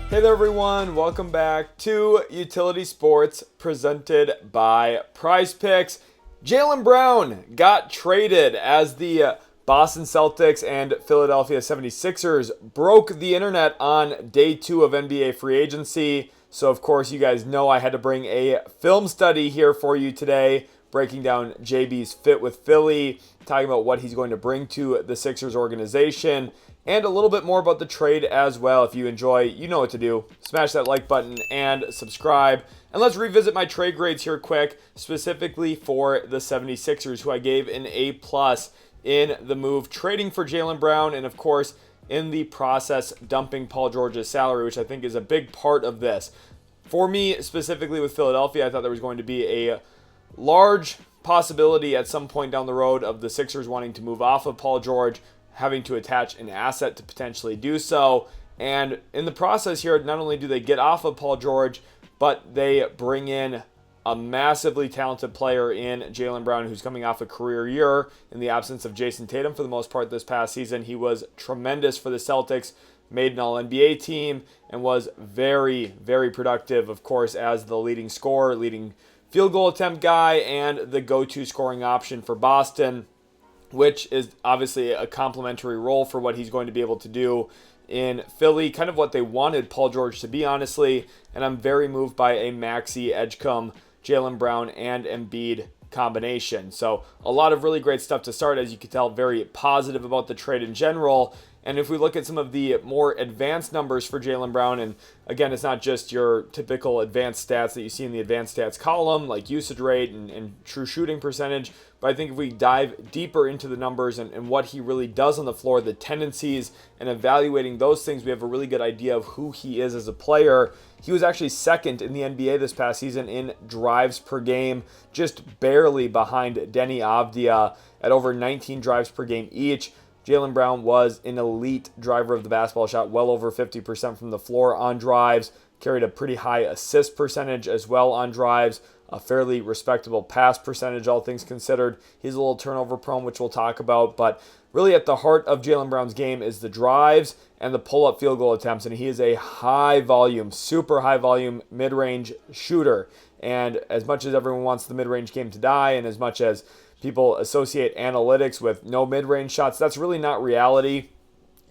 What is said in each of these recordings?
Hey there everyone, welcome back to Utility Sports presented by PrizePicks. Jaylen Brown got traded as the Boston Celtics and Philadelphia 76ers broke the internet on day 2 of NBA free agency. So of course you guys know I had to bring a film study here for you today, breaking down JB's fit with Philly, talking about what he's going to bring to the Sixers organization, and a little bit more about the trade as well. If you enjoy, you know what to do. Smash that like button and subscribe. And let's revisit my trade grades here quick, specifically for the 76ers, who I gave an A+ in the move, trading for Jaylen Brown, and of course, in the process, dumping Paul George's salary, which I think is a big part of this. For me, specifically with Philadelphia, I thought there was going to be a large possibility at some point down the road of the Sixers wanting to move off of Paul George, having to attach an asset to potentially do so. And in the process here, not only do they get off of Paul George, but they bring in a massively talented player in Jaylen Brown, who's coming off a career year in the absence of Jason Tatum for the most part this past season. He was tremendous for the Celtics, made an All-NBA team, and was very, very productive, of course, as the leading scorer, leading field goal attempt guy, and the go-to scoring option for Boston, which is obviously a complementary role for what he's going to be able to do in Philly, kind of what they wanted Paul George to be, honestly. And I'm very moved by a Maxey, Edgecombe, Jaylen Brown, and Embiid combination. So a lot of really great stuff to start. As you can tell, very positive about the trade in general. And if we look at some of the more advanced numbers for Jaylen Brown, and again, it's not just your typical advanced stats that you see in the advanced stats column, like usage rate and true shooting percentage, but I think if we dive deeper into the numbers and what he really does on the floor, the tendencies, and evaluating those things, we have a really good idea of who he is as a player. He was actually second in the NBA this past season in drives per game, just barely behind Deni Avdija at over 19 drives per game each. Jaylen Brown was an elite driver of the basketball, shot well over 50% from the floor on drives, carried a pretty high assist percentage as well on drives, a fairly respectable pass percentage, all things considered. He's a little turnover prone, which we'll talk about, but really at the heart of Jaylen Brown's game is the drives and the pull-up field goal attempts, and he is a high volume, super high volume mid-range shooter. And as much as everyone wants the mid-range game to die, and as much as people associate analytics with no mid-range shots, that's really not reality.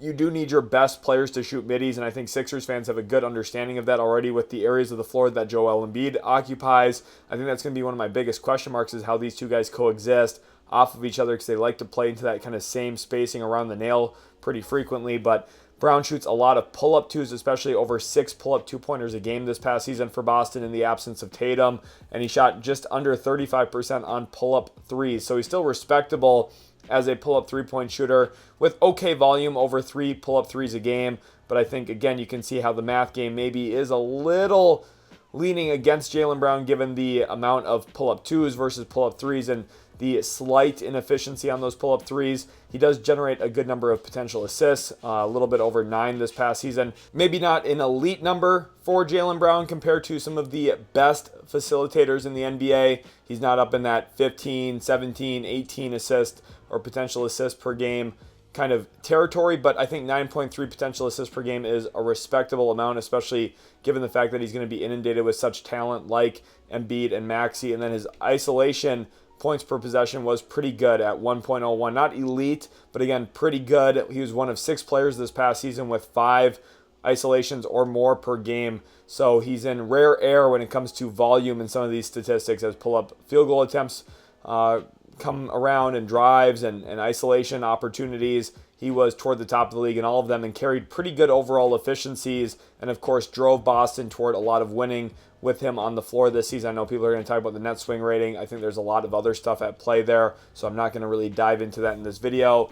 You do need your best players to shoot middies, and I think Sixers fans have a good understanding of that already with the areas of the floor that Joel Embiid occupies. I think that's going to be one of my biggest question marks, is how these two guys coexist off of each other, because they like to play into that kind of same spacing around the nail pretty frequently. But Brown shoots a lot of pull-up twos, especially over 6 pull-up two-pointers a game this past season for Boston in the absence of Tatum, and he shot just under 35% on pull-up threes. So he's still respectable as a pull-up three-point shooter with okay volume, over 3 pull-up threes a game. But I think, again, you can see how the math game maybe is a little leaning against Jaylen Brown given the amount of pull-up twos versus pull-up threes and the slight inefficiency on those pull-up threes. He does generate a good number of potential assists, a little bit over 9 this past season. Maybe not an elite number for Jaylen Brown compared to some of the best facilitators in the NBA. He's not up in that 15, 17, 18 assist or potential assists per game kind of territory, but I think 9.3 potential assists per game is a respectable amount, especially given the fact that he's going to be inundated with such talent like Embiid and Maxey. And then his isolation points per possession was pretty good at 1.01. Not elite, but again, pretty good. He was one of 6 players this past season with 5 isolations or more per game. So he's in rare air when it comes to volume in some of these statistics, as pull-up field goal attempts come around, and drives and isolation opportunities. He was toward the top of the league in all of them and carried pretty good overall efficiencies, and of course drove Boston toward a lot of winning with him on the floor this season. I know people are going to talk about the net swing rating. I think there's a lot of other stuff at play there, so I'm not going to really dive into that in this video.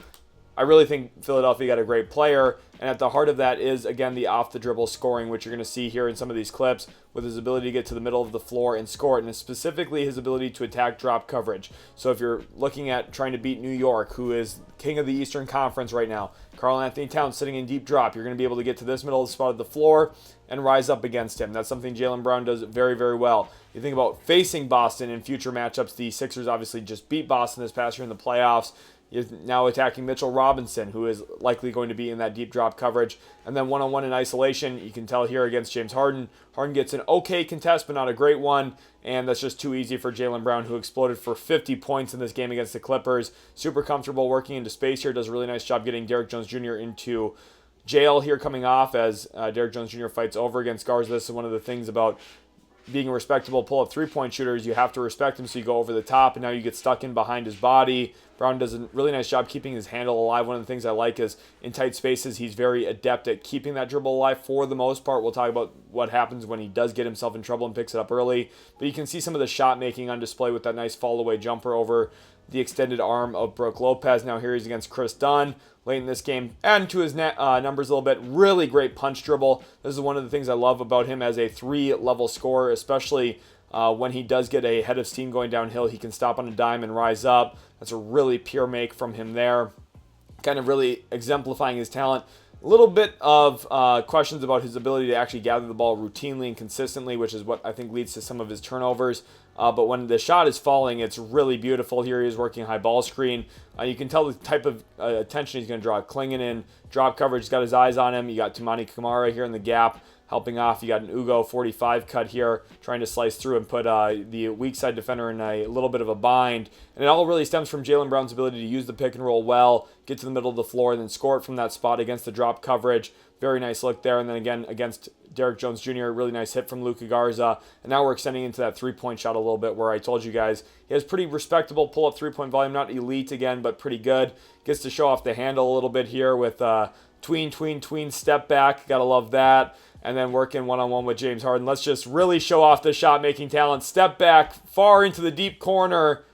I really think Philadelphia got a great player, and at the heart of that is, again, the off-the-dribble scoring, which you're going to see here in some of these clips, with his ability to get to the middle of the floor and score it, and specifically his ability to attack drop coverage. So if you're looking at trying to beat New York, who is king of the Eastern Conference right now, Karl-Anthony Towns sitting in deep drop, you're going to be able to get to this middle of the spot of the floor and rise up against him. That's something Jaylen Brown does very, very well. You think about facing Boston in future matchups. The Sixers obviously just beat Boston this past year in the playoffs. He's now attacking Mitchell Robinson, who is likely going to be in that deep drop coverage. And then one-on-one in isolation, you can tell here against James Harden. Harden gets an okay contest, but not a great one. And that's just too easy for Jaylen Brown, who exploded for 50 points in this game against the Clippers. Super comfortable working into space here. Does a really nice job getting Derrick Jones Jr. into jail here coming off as Derrick Jones Jr. fights over against Garza. This is one of the things about being a respectable pull-up three-point shooter is you have to respect him, so you go over the top, and now you get stuck in behind his body. Brown does a really nice job keeping his handle alive. One of the things I like is in tight spaces, he's very adept at keeping that dribble alive for the most part. We'll talk about what happens when he does get himself in trouble and picks it up early. But you can see some of the shot making on display with that nice fall-away jumper over the extended arm of Brook Lopez. Now here he's against Chris Dunn late in this game. Adding to his numbers a little bit, really great punch dribble. This is one of the things I love about him as a 3-level scorer, especially when he does get a head of steam going downhill. He can stop on a dime and rise up. That's a really pure make from him there. Kind of really exemplifying his talent. A little bit of questions about his ability to actually gather the ball routinely and consistently, which is what I think leads to some of his turnovers. But when the shot is falling, it's really beautiful. Here he is working high ball screen. You can tell the type of attention he's going to draw. Klingin in drop coverage, he's got his eyes on him. You got Toumani Camara here in the gap helping off. You got an Ugo 45 cut here trying to slice through and put the weak side defender in a little bit of a bind. And it all really stems from Jaylen Brown's ability to use the pick and roll well, get to the middle of the floor, and then score it from that spot against the drop coverage. Very nice look there. And then again against Derrick Jones Jr., really nice hit from Luka Garza. And now we're extending into that three-point shot a little bit where I told you guys he has pretty respectable pull-up three-point volume. Not elite again, but pretty good. Gets to show off the handle a little bit here with tween, step back. Gotta love that. And then working one-on-one with James Harden. Let's just really show off the shot-making talent. Step back, far into the deep corner,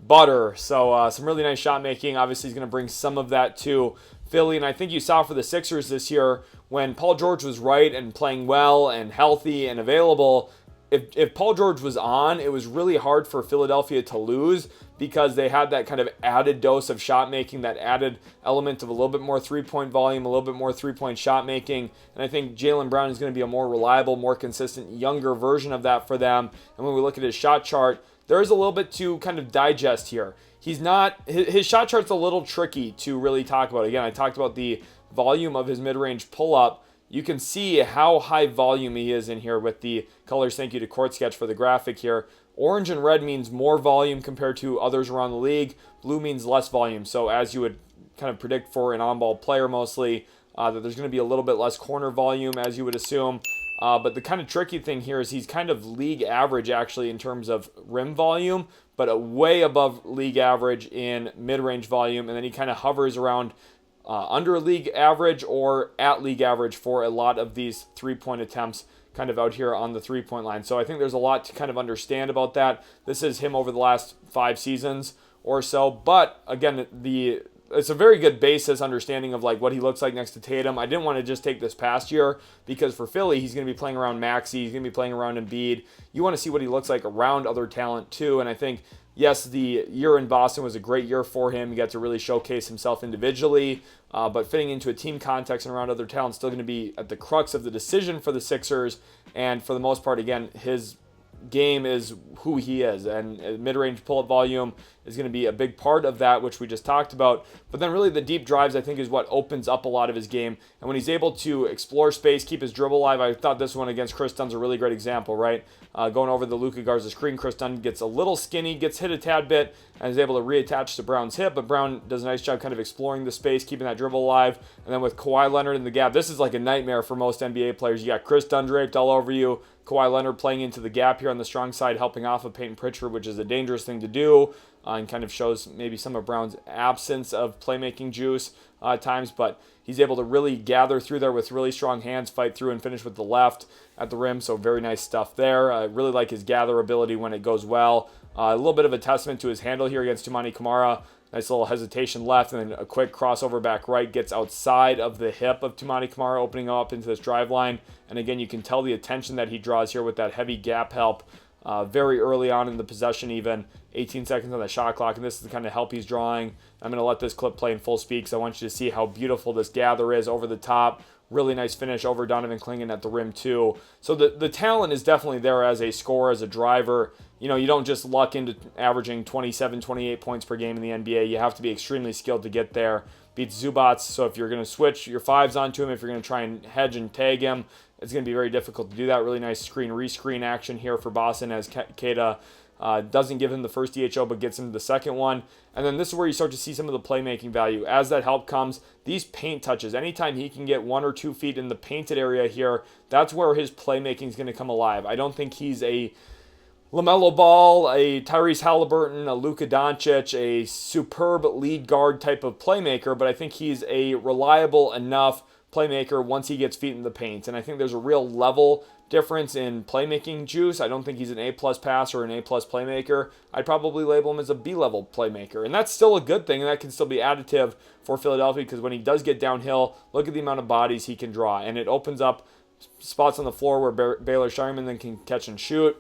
butter. So some really nice shot-making. Obviously, he's going to bring some of that to Philly. And I think you saw for the Sixers this year, when Paul George was right and playing well and healthy and available, if Paul George was on, it was really hard for Philadelphia to lose because they had that kind of added dose of shot making, that added element of a little bit more three-point volume, a little bit more three-point shot making. And I think Jaylen Brown is going to be a more reliable, more consistent, younger version of that for them. And when we look at his shot chart, there is a little bit to kind of digest here. His shot chart's a little tricky to really talk about. Again, I talked about the volume of his mid-range pull-up. You can see how high volume he is in here with the colors. Thank you to Court Sketch for the graphic here. Orange and red means more volume compared to others around the league. Blue means less volume. So as you would kind of predict for an on-ball player mostly, that there's going to be a little bit less corner volume as you would assume. But the kind of tricky thing here is he's kind of league average actually in terms of rim volume, but way above league average in mid-range volume. And then he kind of hovers around under league average or at league average for a lot of these three-point attempts kind of out here on the three-point line. So I think there's a lot to kind of understand about that. This is him over the last 5 seasons or so. But again, it's a very good basis understanding of like what he looks like next to Tatum. I didn't want to just take this past year because for Philly, he's going to be playing around Maxey. He's going to be playing around Embiid. You want to see what he looks like around other talent too. And I think, yes, the year in Boston was a great year for him. He got to really showcase himself individually, but fitting into a team context and around other talent still going to be at the crux of the decision for the Sixers. And for the most part, again, his game is who he is, and mid-range pull-up volume is going to be a big part of that, which we just talked about. But then really the deep drives, I think, is what opens up a lot of his game. And when he's able to explore space, keep his dribble alive, I thought this one against Chris Dunn's a really great example, right? Going over the Luka Garza screen, Chris Dunn gets a little skinny, gets hit a tad bit, and is able to reattach to Brown's hip. But Brown does a nice job kind of exploring the space, keeping that dribble alive. And then with Kawhi Leonard in the gap, this is like a nightmare for most NBA players. You got Chris Dunn draped all over you, Kawhi Leonard playing into the gap here on the strong side, helping off of Peyton Pritchard, which is a dangerous thing to do, and kind of shows maybe some of Brown's absence of playmaking juice at times, but he's able to really gather through there with really strong hands, fight through and finish with the left at the rim, so very nice stuff there. I really like his gather ability when it goes well. A little bit of a testament to his handle here against Toumani Camara. Nice little hesitation left, and then a quick crossover back right, gets outside of the hip of Toumani Camara, opening up into this drive line. And again, you can tell the attention that he draws here with that heavy gap help very early on in the possession even. 18 seconds on the shot clock, and this is the kind of help he's drawing. I'm going to let this clip play in full speed because I want you to see how beautiful this gather is over the top, Really nice finish over Donovan Clingan at the rim too. So the talent is definitely there as a scorer, as a driver. You know, you don't just luck into averaging 27, 28 points per game in the NBA. You have to be extremely skilled to get there. Beats Zubats, so if you're going to switch your fives onto him, if you're going to try and hedge and tag him, it's going to be very difficult to do that. Really nice screen-rescreen action here for Boston as Keita doesn't give him the first DHO, but gets him the second one. And then this is where you start to see some of the playmaking value. As that help comes, these paint touches, anytime he can get 1 or 2 feet in the painted area here, that's where his playmaking is going to come alive. I don't think he's a LaMelo Ball, a Tyrese Halliburton, a Luka Doncic, a superb lead guard type of playmaker, but I think he's a reliable enough playmaker once he gets feet in the paint. And I think there's a real level difference in playmaking juice. I don't think he's an A-plus passer or an A-plus playmaker. I'd probably label him as a B-level playmaker. And that's still a good thing, and that can still be additive for Philadelphia because when he does get downhill, look at the amount of bodies he can draw. And it opens up spots on the floor where Baylor Sherman then can catch and shoot.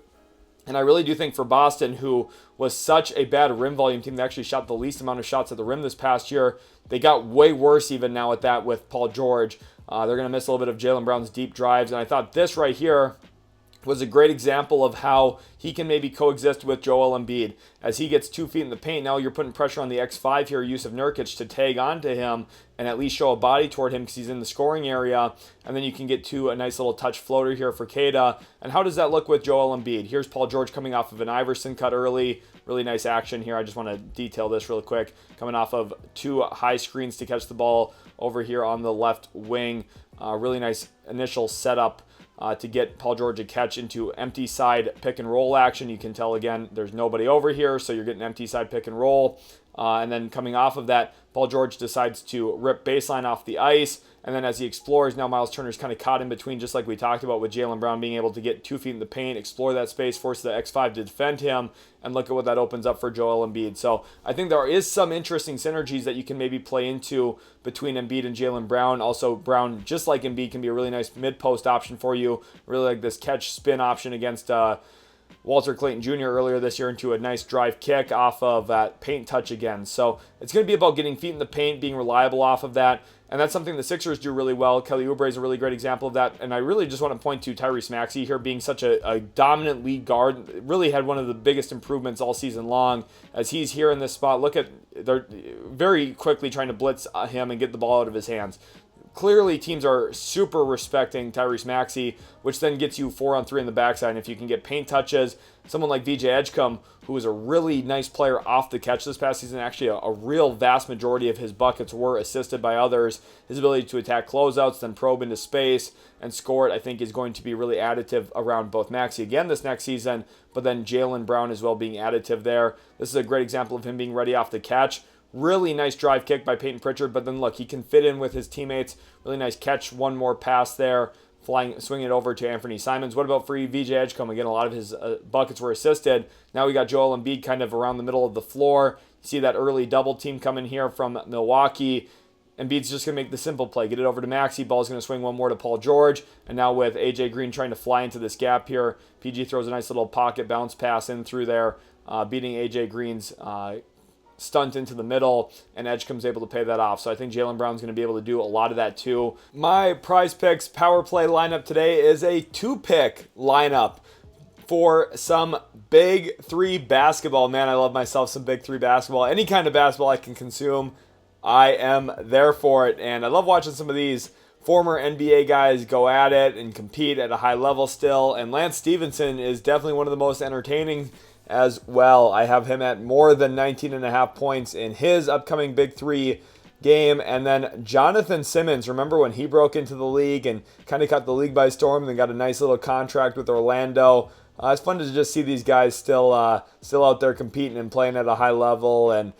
And I really do think for Boston, who was such a bad rim volume team, they actually shot the least amount of shots at the rim this past year. They got way worse even now at that with Paul George. They're going to miss a little bit of Jaylen Brown's deep drives. And I thought this right here was a great example of how he can maybe coexist with Joel Embiid. As he gets 2 feet in the paint, now you're putting pressure on the X5 here, Yusuf Nurkic, to tag onto him and at least show a body toward him because he's in the scoring area. And then you can get to a nice little touch floater here for Keita. And how does that look with Joel Embiid? Here's Paul George coming off of an Iverson cut early. Really nice action here. I just want to detail this real quick. Coming off of 2 high screens to catch the ball over here on the left wing. Really nice initial setup to get Paul George a catch into empty side pick and roll action. You can tell again there's nobody over here, so you're getting empty side pick and roll. And then coming off of that, Paul George decides to rip baseline off the ice. And then as he explores, now Miles Turner's kind of caught in between, just like we talked about with Jaylen Brown being able to get 2 feet in the paint, explore that space, force the X5 to defend him, and look at what that opens up for Joel Embiid. So I think there is some interesting synergies that you can maybe play into between Embiid and Jaylen Brown. Also, Brown, just like Embiid, can be a really nice mid-post option for you. Really like this catch-spin option against Walter Clayton Jr. earlier this year into a nice drive kick off of that paint touch again. So it's going to be about getting feet in the paint, being reliable off of that. And that's something the Sixers do really well. Kelly Oubre is a really great example of that. And I really just want to point to Tyrese Maxey here being such a dominant lead guard. Really had one of the biggest improvements all season long as he's here in this spot. Look at, they're very quickly trying to blitz him and get the ball out of his hands. Clearly, teams are super respecting Tyrese Maxey, which then gets you 4-on-3 in the backside. And if you can get paint touches, someone like VJ Edgecombe, who was a really nice player off the catch this past season, actually a real vast majority of his buckets were assisted by others. His ability to attack closeouts, then probe into space and score it, I think, is going to be really additive around both Maxey again this next season, but then Jaylen Brown as well being additive there. This is a great example of him being ready off the catch. Really nice drive kick by Peyton Pritchard, but then look, he can fit in with his teammates. Really nice catch, one more pass there, swinging it over to Anthony Simons. What about free VJ Edgecombe? Again, a lot of his buckets were assisted. Now we got Joel Embiid kind of around the middle of the floor. You see that early double team coming here from Milwaukee. Embiid's just going to make the simple play. Get it over to Maxey. Ball's going to swing one more to Paul George. And now with AJ Green trying to fly into this gap here, PG throws a nice little pocket bounce pass in through there, beating AJ Green's stunt into the middle, and Edgecomb's able to pay that off. So I think Jaylen Brown's going to be able to do a lot of that too. My PrizePicks power play lineup today is a 2-pick lineup for some Big 3 basketball. Man, I love myself some Big 3 basketball. Any kind of basketball I can consume, I am there for it. And I love watching some of these former NBA guys go at it and compete at a high level still. And Lance Stevenson is definitely one of the most entertaining as well. I have him at more than 19.5 points in his upcoming Big 3 game. And then Jonathan Simmons, remember when he broke into the league and kind of caught the league by storm and then got a nice little contract with Orlando. It's fun to just see these guys still out there competing and playing at a high level and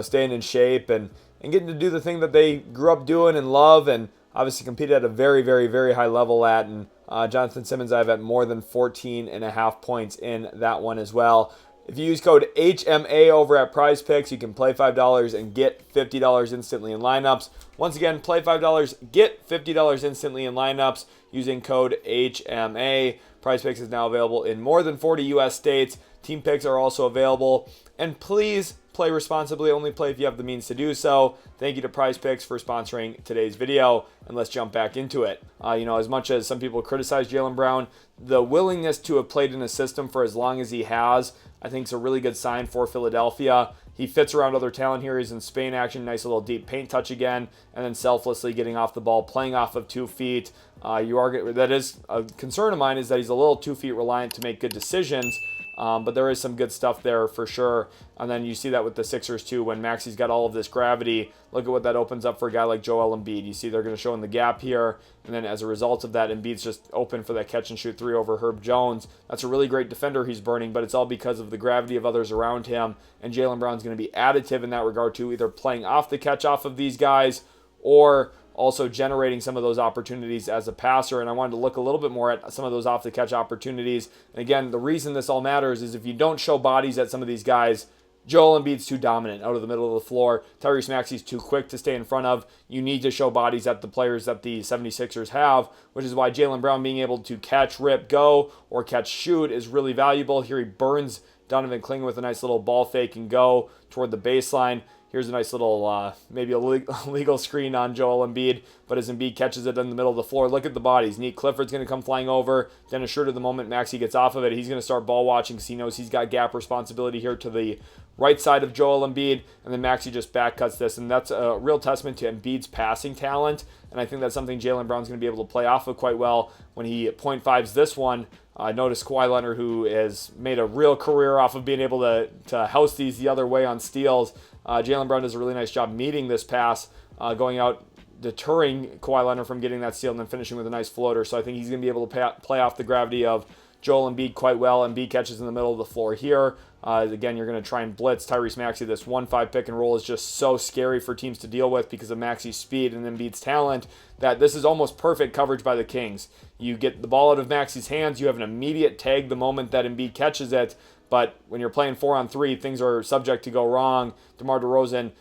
staying in shape and getting to do the thing that they grew up doing and love and obviously competed at a very, very, very high level at. And Jonathan Simmons, I have at more than 14.5 points in that one as well. If you use code HMA over at PrizePicks, you can play $5 and get $50 instantly in lineups. Once again, play $5, get $50 instantly in lineups using code HMA. PrizePicks is now available in more than 40 U.S. states. Team picks are also available. And please play responsibly. Only play if you have the means to do so. Thank you to PrizePicks for sponsoring today's video, and let's jump back into it. As much as some people criticize Jaylen Brown, the willingness to have played in a system for as long as he has, I think is a really good sign for Philadelphia. He fits around other talent here. He's in Spain action, nice little deep paint touch again, and then selflessly getting off the ball, playing off of 2 feet. That is a concern of mine, is that he's a little 2 feet reliant to make good decisions. But there is some good stuff there for sure. And then you see that with the Sixers too, when Maxi's got all of this gravity. Look at what that opens up for a guy like Joel Embiid. You see they're going to show in the gap here. And then as a result of that, Embiid's just open for that catch and shoot 3 over Herb Jones. That's a really great defender he's burning, but it's all because of the gravity of others around him. And Jaylen Brown's going to be additive in that regard too, either playing off the catch off of these guys or also generating some of those opportunities as a passer. And I wanted to look a little bit more at some of those off-the-catch opportunities. And again, the reason this all matters is if you don't show bodies at some of these guys, Joel Embiid's too dominant out of the middle of the floor. Tyrese Maxey's too quick to stay in front of. You need to show bodies at the players that the 76ers have, which is why Jaylen Brown being able to catch, rip, go, or catch, shoot is really valuable. Here he burns Donovan Clingan with a nice little ball fake and go toward the baseline. Here's a nice little, maybe a legal screen on Joel Embiid, but as Embiid catches it in the middle of the floor, look at the bodies. Neat Clifford's going to come flying over. Dennis Schroeder, the moment Maxey gets off of it, he's going to start ball watching because he knows he's got gap responsibility here to the right side of Joel Embiid, and then Maxey just back cuts this, and that's a real testament to Embiid's passing talent, and I think that's something Jaylen Brown's going to be able to play off of quite well when he .5s this one. Notice Kawhi Leonard, who has made a real career off of being able to house these the other way on steals. Jaylen Brown does a really nice job meeting this pass, going out, deterring Kawhi Leonard from getting that steal, and then finishing with a nice floater. So I think he's going to be able to play off the gravity of Joel Embiid quite well. Embiid catches in the middle of the floor here. Again, you're going to try and blitz Tyrese Maxey. This 1-5 pick and roll is just so scary for teams to deal with because of Maxey's speed and Embiid's talent that this is almost perfect coverage by the Kings. You get the ball out of Maxey's hands. You have an immediate tag the moment that Embiid catches it. But when you're playing 4-on-3, things are subject to go wrong. DeMar DeRozan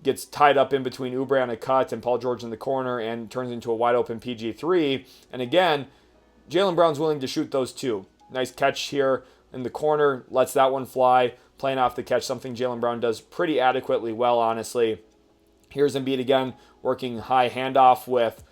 gets tied up in between Oubre on a cut and Paul George in the corner and turns into a wide open PG3. And again, Jaylen Brown's willing to shoot those too. Nice catch here in the corner, lets that one fly, playing off the catch, something Jaylen Brown does pretty adequately well, honestly. Here's Embiid again, working high handoff with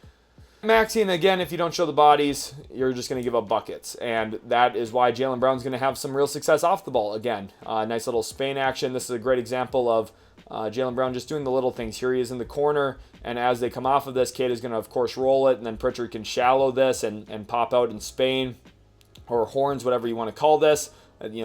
Maxey, and again, if you don't show the bodies, you're just going to give up buckets, and that is why Jaylen Brown's going to have some real success off the ball again. Nice little Spain action. This is a great example of Jaylen Brown just doing the little things. Here he is in the corner, and as they come off of this, Kate is going to, of course, roll it, and then Pritchard can shallow this and pop out in Spain, or horns, whatever you want to call this.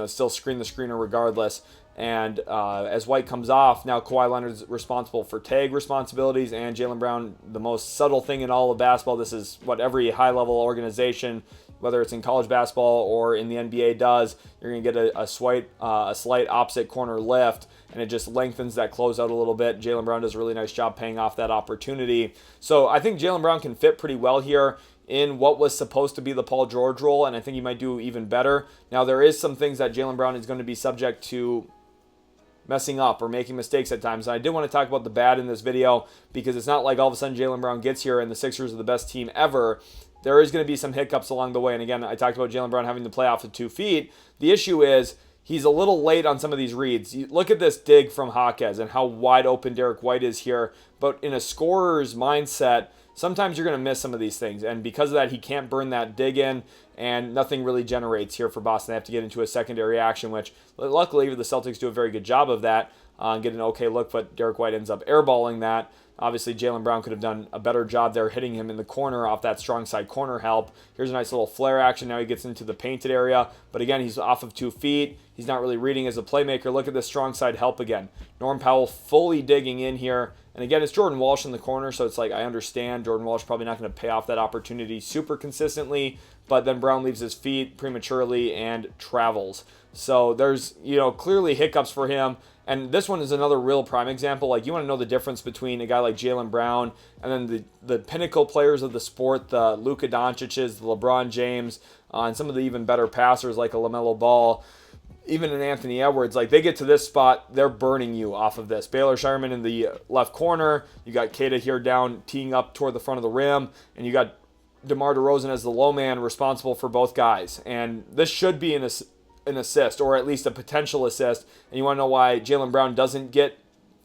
Still screen the screener regardless. And as White comes off, now Kawhi Leonard's responsible for tag responsibilities, and Jaylen Brown, the most subtle thing in all of basketball. This is what every high-level organization, whether it's in college basketball or in the NBA, does. You're going to get a slight opposite corner lift, and it just lengthens that closeout a little bit. Jaylen Brown does a really nice job paying off that opportunity. So I think Jaylen Brown can fit pretty well here in what was supposed to be the Paul George role, and I think he might do even better. Now, there is some things that Jaylen Brown is going to be subject to messing up or making mistakes at times. And I did want to talk about the bad in this video because it's not like all of a sudden Jaylen Brown gets here and the Sixers are the best team ever. There is going to be some hiccups along the way. And again, I talked about Jaylen Brown having to play off of 2 feet. The issue is he's a little late on some of these reads. Look at this dig from Jaquez and how wide open Derek White is here. But in a scorer's mindset, sometimes you're going to miss some of these things. And because of that, he can't burn that dig in, and nothing really generates here for Boston. They have to get into a secondary action, which luckily the Celtics do a very good job of that and get an okay look, but Derek White ends up airballing that. Obviously, Jaylen Brown could have done a better job there hitting him in the corner off that strong side corner help. Here's a nice little flare action. Now he gets into the painted area, but again, he's off of 2 feet. He's not really reading as a playmaker. Look at this strong side help again. Norm Powell fully digging in here. And again, it's Jordan Walsh in the corner, so it's like I understand Jordan Walsh probably not going to pay off that opportunity super consistently, but then Brown leaves his feet prematurely and travels. So there's, clearly hiccups for him. And this one is another real prime example. Like, you want to know the difference between a guy like Jaylen Brown and then the pinnacle players of the sport, the Luka Doncic's, the LeBron James, and some of the even better passers like a LaMelo Ball, even an Anthony Edwards. Like, they get to this spot, they're burning you off of this. Baylor Shireman in the left corner. You got Keita here down, teeing up toward the front of the rim. And you got DeMar DeRozan as the low man responsible for both guys. And this should be an assist, or at least a potential assist. And you want to know why Jaylen Brown doesn't get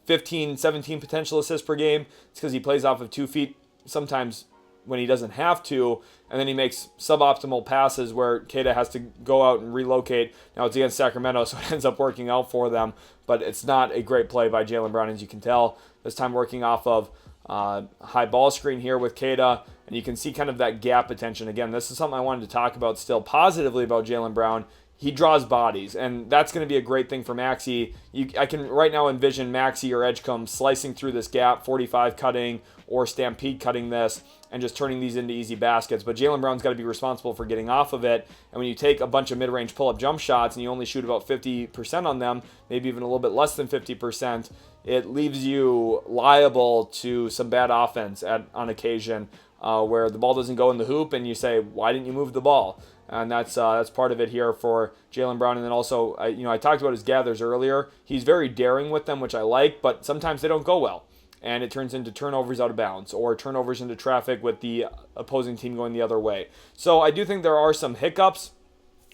15, 17 potential assists per game? It's because he plays off of 2 feet sometimes when he doesn't have to, and then he makes suboptimal passes where Queta has to go out and relocate. Now it's against Sacramento, so it ends up working out for them, but it's not a great play by Jaylen Brown, as you can tell. This time working off of high ball screen here with Queta, and you can see kind of that gap attention. Again, this is something I wanted to talk about still positively about Jaylen Brown. He draws bodies, and that's going to be a great thing for Maxey. I can right now envision Maxey or Edgecombe slicing through this gap, 45 cutting or Stampede cutting this, and just turning these into easy baskets. But Jaylen Brown's got to be responsible for getting off of it. And when you take a bunch of mid-range pull-up jump shots and you only shoot about 50% on them, maybe even a little bit less than 50%, it leaves you liable to some bad offense on occasion, where the ball doesn't go in the hoop and you say, why didn't you move the ball? And that's part of it here for Jaylen Brown. And then also, I talked about his gathers earlier. He's very daring with them, which I like, but sometimes they don't go well. And it turns into turnovers out of bounds or turnovers into traffic with the opposing team going the other way. So I do think there are some hiccups.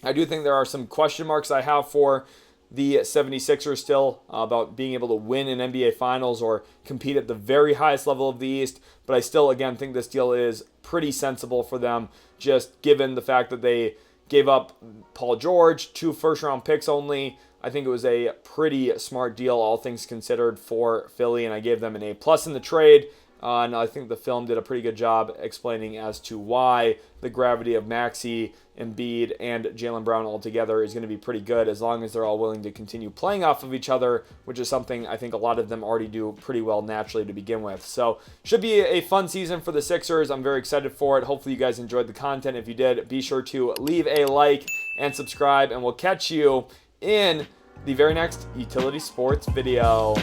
I do think there are some question marks I have for the 76ers still about being able to win an NBA Finals or compete at the very highest level of the East. But I still, again, think this deal is pretty sensible for them, just given the fact that they gave up Paul George, 2 first-round picks only. I think it was a pretty smart deal, all things considered, for Philly, and I gave them an A+ in the trade. And I think the film did a pretty good job explaining as to why the gravity of Maxey, Embiid, and Jaylen Brown altogether is going to be pretty good as long as they're all willing to continue playing off of each other, which is something I think a lot of them already do pretty well naturally to begin with. So should be a fun season for the Sixers. I'm very excited for it. Hopefully you guys enjoyed the content. If you did, be sure to leave a like and subscribe, and we'll catch you in the very next Utility Sports video.